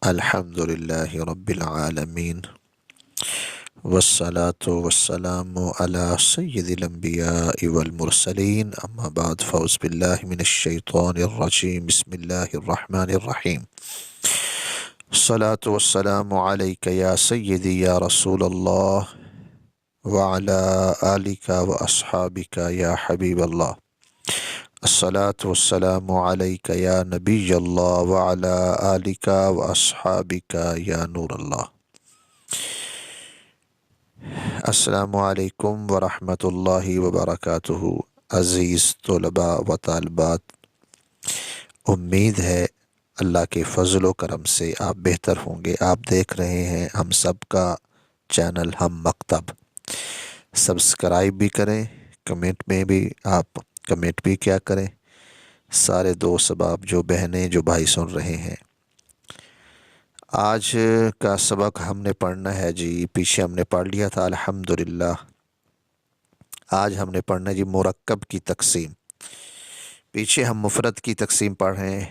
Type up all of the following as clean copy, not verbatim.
الحمدللہ رب العالمین والصلاة والسلام علی سید الانبیاء والمرسلین اما بعد فاعوذ باللہ من الشیطان الرجیم بسم اللہ الرحمن الرحیم الصلاة والسلام علیک یا سیدی یا رسول اللہ وعلی آلک واصحابک یا حبیب اللہ الصلاة والسلام علیک یا نبی اللہ وعلی آلک واصحابک یا نور اللہ۔ السلام علیکم ورحمۃ اللہ وبرکاتہ۔ عزیز طلباء و طالبات، امید ہے اللہ کے فضل و کرم سے آپ بہتر ہوں گے۔ آپ دیکھ رہے ہیں ہم سب کا چینل ہم مکتب۔ سبسکرائب بھی کریں، کمنٹ میں بھی آپ کمنٹ بھی کیا کریں۔ سارے دوست احباب، جو بہنیں جو بھائی سن رہے ہیں، آج کا سبق ہم نے پڑھنا ہے جی، پیچھے ہم نے پڑھ لیا تھا الحمدللہ۔ آج ہم نے پڑھنا ہے جی مرکب کی تقسیم۔ پیچھے ہم مفرد کی تقسیم پڑھ رہے ہیں،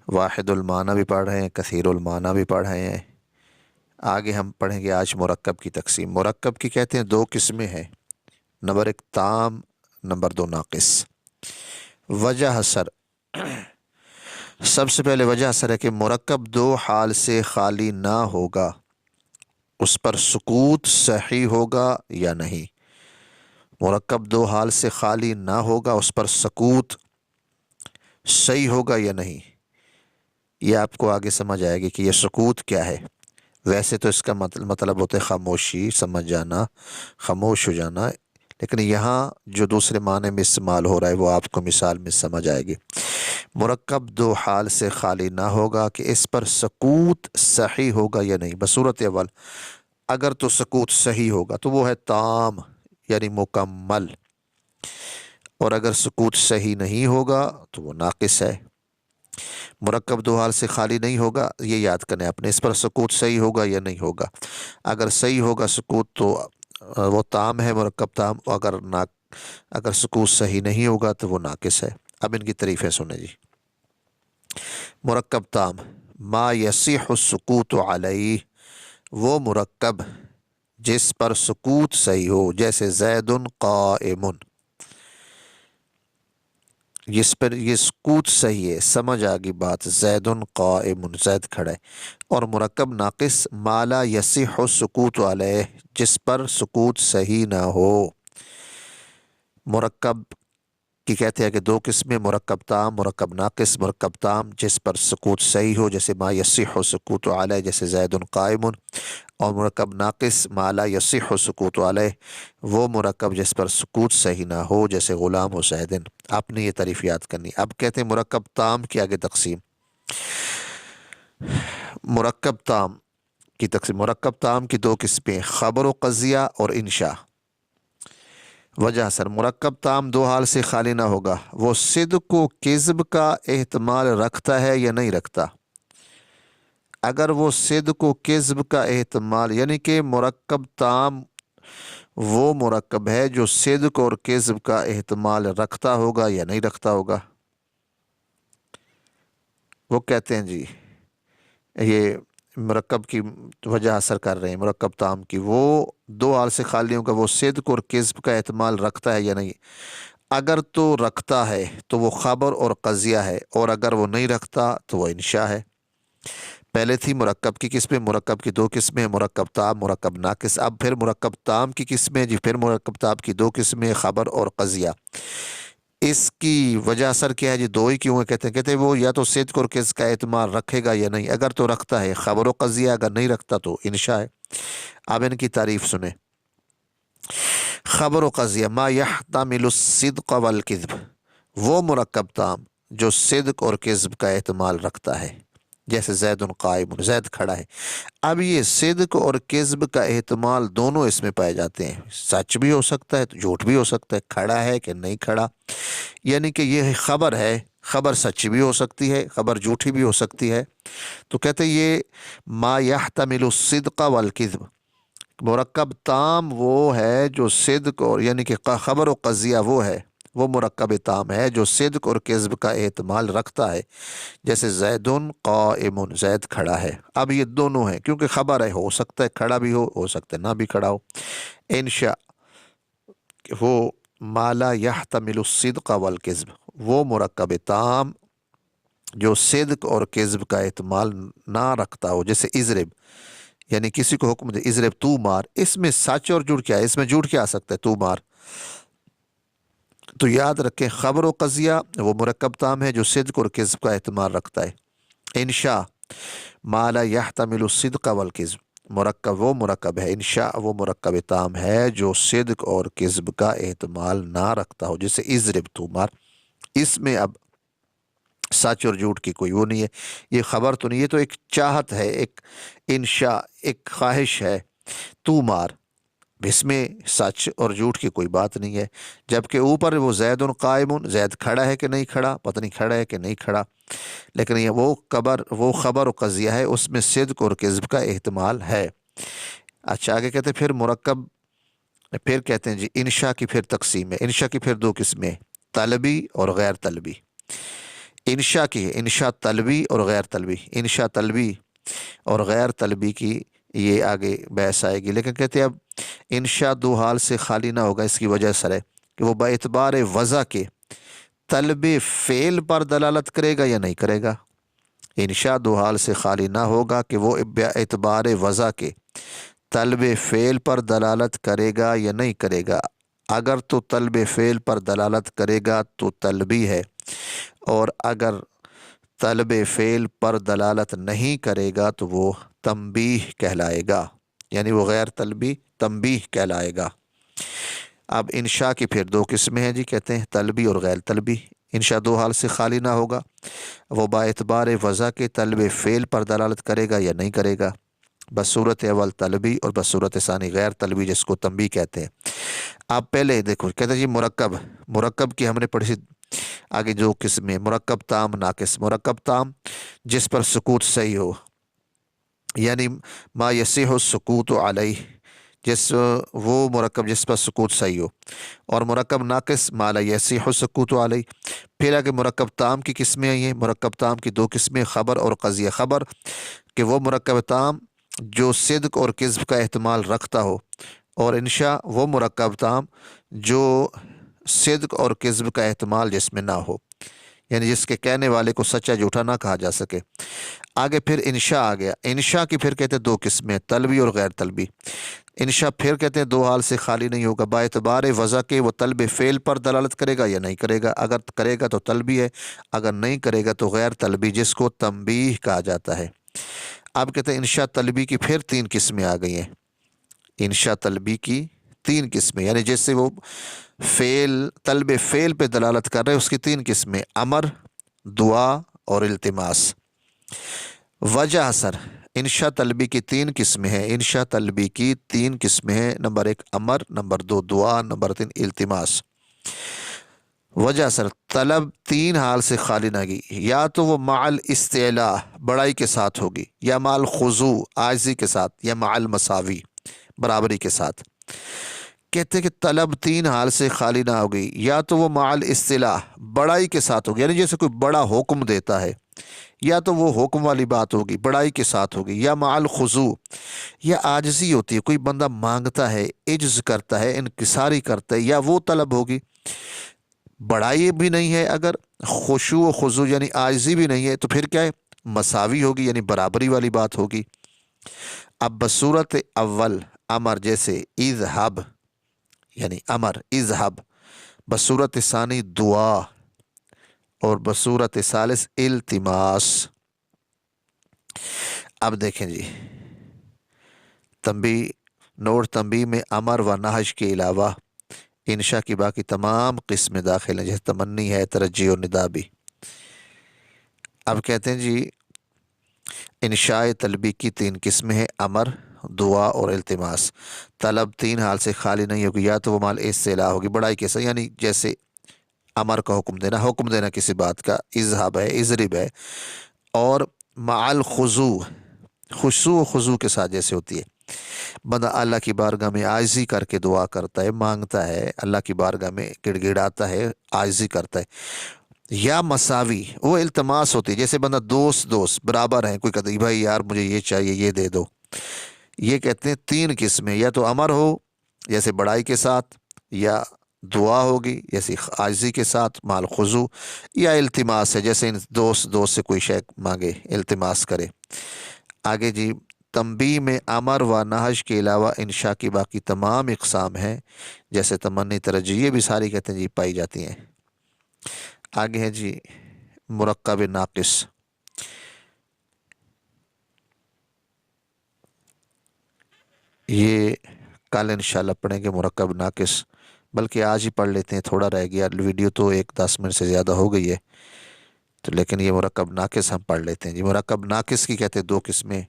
واحد المعنی بھی پڑھ رہے ہیں، کثیر المعنی بھی پڑھ رہے ہیں۔ آگے ہم پڑھیں گے آج مرکب کی تقسیم۔ مرکب کی کہتے ہیں دو قسمیں ہیں، نمبر ایک تام، نمبر دو ناقص۔ وجہ حسر، سب سے پہلے وجہ حسر ہے کہ مرکب دو حال سے خالی نہ ہوگا، اس پر سکوت صحیح ہوگا یا نہیں۔ مرکب دو حال سے خالی نہ ہوگا، اس پر سکوت صحیح ہوگا یا نہیں۔ یہ آپ کو آگے سمجھ آئے گی کہ یہ سکوت کیا ہے۔ ویسے تو اس کا مطلب ہوتا ہے خاموشی، سمجھ جانا، خاموش ہو جانا، لیکن یہاں جو دوسرے معنی میں استعمال ہو رہا ہے وہ آپ کو مثال میں سمجھ آئے گی۔ مرکب دو حال سے خالی نہ ہوگا کہ اس پر سکوت صحیح ہوگا یا نہیں۔ بصورت اول اگر تو سکوت صحیح ہوگا تو وہ ہے تام یعنی مکمل، اور اگر سکوت صحیح نہیں ہوگا تو وہ ناقص ہے۔ مرکب دو حال سے خالی نہیں ہوگا، یہ یاد کریں اپنے، اس پر سکوت صحیح ہوگا یا نہیں ہوگا۔ اگر صحیح ہوگا سکوت تو وہ تام ہے، مرکب تام۔ اگر سکوت صحیح نہیں ہوگا تو وہ ناقص ہے۔ اب ان کی تعریفیں سنیں جی۔ مرکب تام، ما یصح السکوت علیہ، وہ مرکب جس پر سکوت صحیح ہو، جیسے زید قائم، جس پر یہ سکوت صحیح ہے، سمجھ آگی بات، زید قائم، زید کھڑا ہے۔ اور مرکب ناقص، ما لا یصح السکوت علیہ، جس پر سکوت صحیح نہ ہو۔ مرکب کی کہتے ہیں کہ دو قسمیں، مرکب تام، مرکب ناقص۔ مرکب تام جس پر سکوت صحیح ہو، جیسے ما یصح السکوت علیہ، جیسے زید قائم۔ اور مرکب ناقص، ما لا یصح السکوت علیہ، وہ مرکب جس پر سکوت صحیح نہ ہو، جیسے غلام و زید۔ آپ نے یہ تعریف یاد کرنی۔ اب کہتے ہیں مرکب تام کی آگے تقسیم۔ مرکب تام کی تقسیم، مرکب تام کی دو قسمیں، خبر و قضیہ اور انشاء۔ وجہ اثر، مرکب تام دو حال سے خالی نہ ہوگا، وہ صدق و کذب کا احتمال رکھتا ہے یا نہیں رکھتا۔ اگر وہ صدق و کذب کا احتمال، یعنی کہ مرکب تام وہ مرکب ہے جو صدق اور کذب کا احتمال رکھتا ہوگا یا نہیں رکھتا ہوگا، وہ کہتے ہیں جی یہ مرکب کی وجہ اثر کر رہے ہیں۔ مرکب تام کی وہ دو حال سے خالی ہوگا، وہ صدق اور کذب کا احتمال رکھتا ہے یا نہیں۔ اگر تو رکھتا ہے تو وہ خبر اور قضیہ ہے، اور اگر وہ نہیں رکھتا تو وہ انشاء ہے۔ پہلے تھی مرکب کی قسمیں، مرکب کی دو قسمیں، مرکب تام، مرکب ناقص۔ اب پھر مرکب تام کی قسمیں جی، پھر مرکب تام کی دو قسمیں، خبر اور قضیہ۔ اس کی وجہ اثر کیا ہے جی؟ دو ہی کیوں ہے؟ کہتے ہیں وہ یا تو صدق اور کذب کا اعتماد رکھے گا یا نہیں۔ اگر تو رکھتا ہے خبر و قضیہ، اگر نہیں رکھتا تو انشاء ہے۔ اب ان کی تعریف سنیں۔ خبر و قضیہ، ما یحتمل الصدق والکذب، وہ مرکب تام جو صدق اور کذب کا احتمال رکھتا ہے، جیسے زید قائم، زید کھڑا ہے۔ اب یہ صدق اور کذب کا احتمال دونوں اس میں پائے جاتے ہیں، سچ بھی ہو سکتا ہے تو جھوٹ بھی ہو سکتا ہے، کھڑا ہے کہ نہیں کھڑا۔ یعنی کہ یہ خبر ہے، خبر سچی بھی ہو سکتی ہے، خبر جھوٹی بھی ہو سکتی ہے۔ تو کہتے ہیں یہ ما یحتمل الصدق والکذب، مرکب تام وہ ہے جو صدق اور یعنی کہ خبر و قضیہ وہ ہے وہ مرکب تام ہے جو صدق اور کذب کا احتمال رکھتا ہے، جیسے زیدن قائم، زید کھڑا ہے۔ اب یہ دونوں ہیں کیونکہ خبر ہے، ہو سکتا ہے کھڑا بھی ہو سکتا ہے نہ بھی کھڑا ہو۔ انشاء وہ ما لا یحتمل الصدق والکذب، وہ مرکب تام جو صدق اور کذب کا احتمال نہ رکھتا ہو، جیسے اضرب، یعنی کسی کو حکم دے اضرب تو مار، اس میں سچ اور جھوٹ کیا ہے؟ اس میں جھوٹ کیا آ سکتا ہے؟ تو مار۔ تو یاد رکھیں خبر و قضیہ وہ مرکب تام ہے جو صدق اور کذب کا احتمال رکھتا ہے۔ انشاء ما لا یحتمل الصدق والکذب، مرکب وہ مرکب ہے، انشاء وہ مرکب تام ہے جو صدق اور کذب کا احتمال نہ رکھتا ہو، جیسے اضرب تو مار۔ اس میں اب سچ اور جھوٹ کی کوئی وہ نہیں ہے، یہ خبر تو نہیں، یہ تو ایک چاہت ہے، ایک انشاء، ایک خواہش ہے، تو مار، اس میں سچ اور جھوٹ کی کوئی بات نہیں ہے۔ جبکہ اوپر وہ زید قائم، زید کھڑا ہے کہ نہیں کھڑا، پتہ نہیں کھڑا ہے کہ نہیں کھڑا، لیکن یہ وہ خبر و قضیہ ہے، اس میں صدق اور کذب کا احتمال ہے۔ اچھا آگے کہتے ہیں پھر مرکب، پھر کہتے ہیں جی انشاء کی پھر تقسیم ہے، انشاء کی پھر دو قسمیں، طلبی اور غیر طلبی۔ انشاء کی ہے انشاء طلبی اور غیر طلبی، انشاء طلبی اور غیر طلبی کی یہ آگے بحث آئے گی، لیکن کہتے ہیں اب انشاء دو حال سے خالی نہ ہوگا، اس کی وجہ سر ہے کہ وہ باعتبار وضع کے طلب فعل پر دلالت کرے گا یا نہیں کرے گا۔ انشاء دو حال سے خالی نہ ہوگا کہ وہ باعتبار وضع کے طلب فعل پر دلالت کرے گا یا نہیں کرے گا۔ اگر تو طلب فعل پر دلالت کرے گا تو طلبی ہے، اور اگر طلب فعل پر دلالت نہیں کرے گا تو وہ تنبیہ کہلائے گا، یعنی وہ غیر طلبی تنبیہ کہلائے گا۔ اب انشاء کی پھر دو قسمیں ہیں جی، کہتے ہیں طلبی اور غیر طلبی۔ انشاء دو حال سے خالی نہ ہوگا، وہ باعتبار وضع کے طلب فعل پر دلالت کرے گا یا نہیں کرے گا، بصورت اول طلبی اور بصورت ثانی غیر طلبی، جس کو تنبیہ کہتے ہیں۔ آپ پہلے دیکھو کہتے ہیں جی مرکب کی ہم نے پڑھی آگے جو قسمیں، مرکب تام ناقص، مرکب تام جس پر سکوت صحیح ہو، یعنی ما یصح السکوت علیہ، وہ مرکب جس پر سکوت صحیح ہو، اور مرکب ناقص ما لا یصح السکوت علیہ۔ پھر آگے مرکب تام کی قسمیں آئی ہیں، مرکب تام کی دو قسمیں، خبر اور قضیہ خبر، کہ وہ مرکب تام جو صدق اور کذب کا احتمال رکھتا ہو، اور انشاء وہ مرکب تام جو صدق اور کذب کا احتمال جس میں نہ ہو، یعنی جس کے کہنے والے کو سچا جھوٹا نہ کہا جا سکے۔ آگے پھر انشاء آ گیا، انشاء کی پھر کہتے ہیں دو قسمیں، طلبی اور غیر طلبی۔ انشاء پھر کہتے ہیں دو حال سے خالی نہیں ہوگا، باعتبار وضع کے وہ طلب فعل پر دلالت کرے گا یا نہیں کرے گا، اگر کرے گا تو طلبی ہے، اگر نہیں کرے گا تو غیر طلبی، جس کو تنبیہ کہا جاتا ہے۔ اب کہتے ہیں انشاء طلبی کی پھر تین قسمیں آ گئی ہیں، انشاء طلبی کی تین قسمیں، یعنی جیسے وہ طلب فعل پہ دلالت کر رہے اس کی تین قسمیں، امر، دعا اور التماس۔ وجہ اثر، انشاء طلبی کی تین قسمیں ہیں، انشاء طلبی کی تین قسمیں ہیں، نمبر ایک امر، نمبر دو دعا، نمبر تین التماس۔ وجہ اثر، طلب تین حال سے خالی نہ گی، یا تو وہ مع الاستعلاء بڑائی کے ساتھ ہوگی، یا مع الخضوع عاجزی کے ساتھ، یا مع المساوی برابری کے ساتھ۔ کہتے ہیں کہ طلب تین حال سے خالی نہ ہوگی، یا تو وہ مع الاستعلاء بڑائی کے ساتھ ہوگی، یعنی جیسے کوئی بڑا حکم دیتا ہے، یا تو وہ حکم والی بات ہوگی بڑائی کے ساتھ ہوگی، یا مع الخضوع یا عاجزی ہوتی ہے، کوئی بندہ مانگتا ہے، عجز کرتا ہے، انکساری کرتا ہے، یا وہ طلب ہوگی۔ بڑائی بھی نہیں ہے، اگر خشوع و خضوع یعنی عاجزی بھی نہیں ہے، تو پھر کیا ہے؟ مساوی ہوگی، یعنی برابری والی بات ہوگی۔ اب بصورت اول امر، جیسے اذهب یعنی امر اذهب، بصورت ثانی دعا، اور بصورت ثالث التماس۔ اب دیکھیں جی تنبیہ، نوٹ تنبیہ میں امر و نہج کے علاوہ انشاء کی باقی تمام قسمیں داخل ہیں، جیسے تمنی ہے، ترجی اور ندا بھی۔ اب کہتے ہیں جی انشاء طلبی کی تین قسمیں ہیں، امر، دعا اور التماس۔ طلب تین حال سے خالی نہیں ہوگی، یا تو وہ مال استعلاء ہوگی بڑائی کے ساتھ، یعنی جیسے امر کا حکم دینا کسی بات کا، اذهب ہے، اضرب ہے، اور مع الخضوع خشوع و خضوع کے ساتھ جیسے ہوتی ہے۔ بندہ اللہ کی بارگاہ میں عاجزی کر کے دعا کرتا ہے، مانگتا ہے، اللہ کی بارگاہ میں گڑ گڑاتا ہے، عاجزی کرتا ہے. یا مساوی، وہ التماس ہوتی ہے، جیسے بندہ دوست برابر ہیں، کوئی کہتا ہے بھائی یار مجھے یہ چاہیے، یہ دے دو. یہ کہتے ہیں 3 قسمیں، یا تو امر ہو جیسے بڑائی کے ساتھ، یا دعا ہوگی جیسے عاجزی کے ساتھ مال خضوع، یا التماس ہے جیسے دوست سے کوئی شے مانگے، التماس کرے. آگے جی، تنبیہ میں امر و نہج کے علاوہ انشاء کی باقی تمام اقسام ہیں، جیسے تمنی، ترجیح، یہ بھی ساری کہتے ہیں جی پائی جاتی ہیں. آگے ہے جی مرکب ناقص. یہ کل انشاءاللہ پڑھیں گے مرکب ناقص، بلکہ آج ہی پڑھ لیتے ہیں، تھوڑا رہ گیا، ویڈیو تو 10 منٹ سے زیادہ ہو گئی ہے تو، لیکن یہ مرکب ناقص ہم پڑھ لیتے ہیں جی. مرکب ناقص کی کہتے ہیں 2 قسمیں،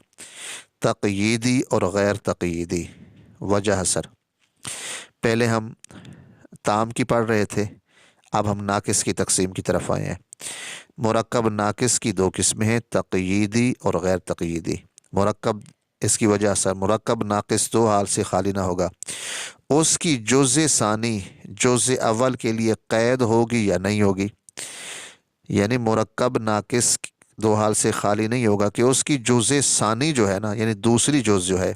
تقییدی اور غیر تقییدی. وجہ سر، پہلے ہم تام کی پڑھ رہے تھے، اب ہم ناقص کی تقسیم کی طرف آئے ہیں. مرکب ناقص کی 2 قسمیں ہیں، تقییدی اور غیر تقییدی. مرکب، اس کی وجہ سر، مرکب ناقص 2 حال سے خالی نہ ہوگا، اس کی جزء ثانی جزء اول کے لیے قید ہوگی یا نہیں ہوگی. یعنی مرکب ناقص 2 حال سے خالی نہیں ہوگا کہ اس کی جزء ثانی جو ہے نا، یعنی دوسری جز جو ہے،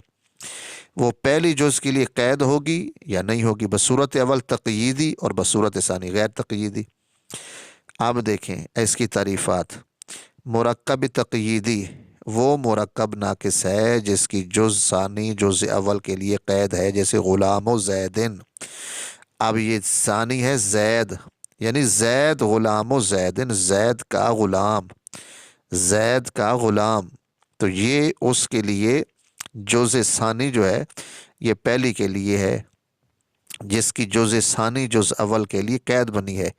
وہ پہلی جز کے لیے قید ہوگی یا نہیں ہوگی، بصورت اول تقییدی اور بصورت ثانی غیر تقییدی. اب دیکھیں اس کی تعریفات. مرکب تقییدی وہ مرکب ناقص ہے جس کی جز ثانی جز اول کے لیے قید ہے، جیسے غلام و زیدن. اب یہ ثانی ہے زید، یعنی زید غلام و زیدن، زید کا غلام، زید کا غلام. تو یہ اس کے لیے جز ثانی جو ہے یہ پہلی کے لیے ہے، جس کی جز ثانی جز اول کے لیے قید بنی ہے،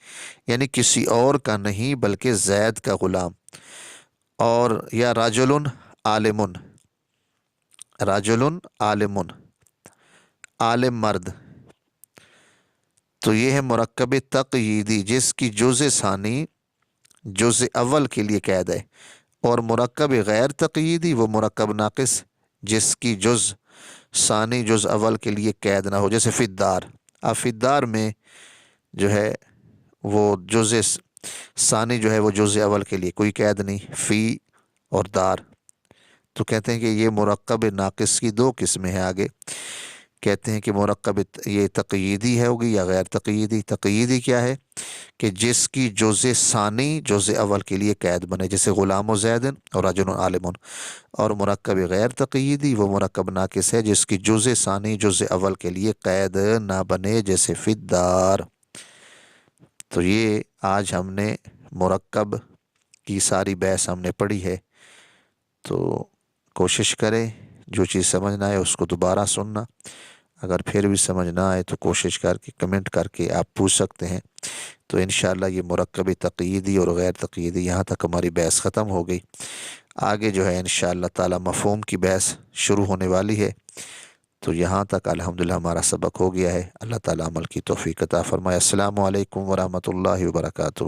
یعنی کسی اور کا نہیں بلکہ زید کا غلام. اور یا رجل عالم، رجل عالم، عالم مرد. تو یہ ہے مرکب تقییدی جس کی جز ثانی جز اول کے لیے قید ہے. اور مرکب غیر تقییدی وہ مرکب ناقص جس کی جز ثانی جز اول کے لیے قید نہ ہو، جیسے فدار. اب فدار میں جو ہے وہ جز ثانی جو ہے وہ جز اول کے لیے کوئی قید نہیں، فی اور دار. تو کہتے ہیں کہ یہ مرکب ناقص کی 2 قسمیں ہیں. آگے کہتے ہیں کہ مرکب یہ تقییدی ہے ہوگی یا غیر تقییدی. تقییدی کیا ہے کہ جس کی جز ثانی جز اول کے لیے قید بنے، جیسے غلام و زیدن اور رجل عالم. اور مرکب غیر تقییدی وہ مرکب ناقص ہے جس کی جز ثانی جز اول کے لیے قید نہ بنے، جیسے فدار. تو یہ آج ہم نے مرکب کی ساری بحث ہم نے پڑھی ہے. تو کوشش کریں جو چیز سمجھ نہ آئے اس کو دوبارہ سننا، اگر پھر بھی سمجھ نہ آئے تو کوشش کر کے کمنٹ کر کے آپ پوچھ سکتے ہیں. تو انشاءاللہ یہ مرکب تقییدی اور غیر تقییدی یہاں تک ہماری بحث ختم ہو گئی. آگے جو ہے انشاءاللہ تعالی مفہوم کی بحث شروع ہونے والی ہے. تو یہاں تک الحمدللہ ہمارا سبق ہو گیا ہے. اللہ تعالی عمل کی توفیق عطا فرمائے. السلام علیکم ورحمۃ اللہ وبرکاتہ.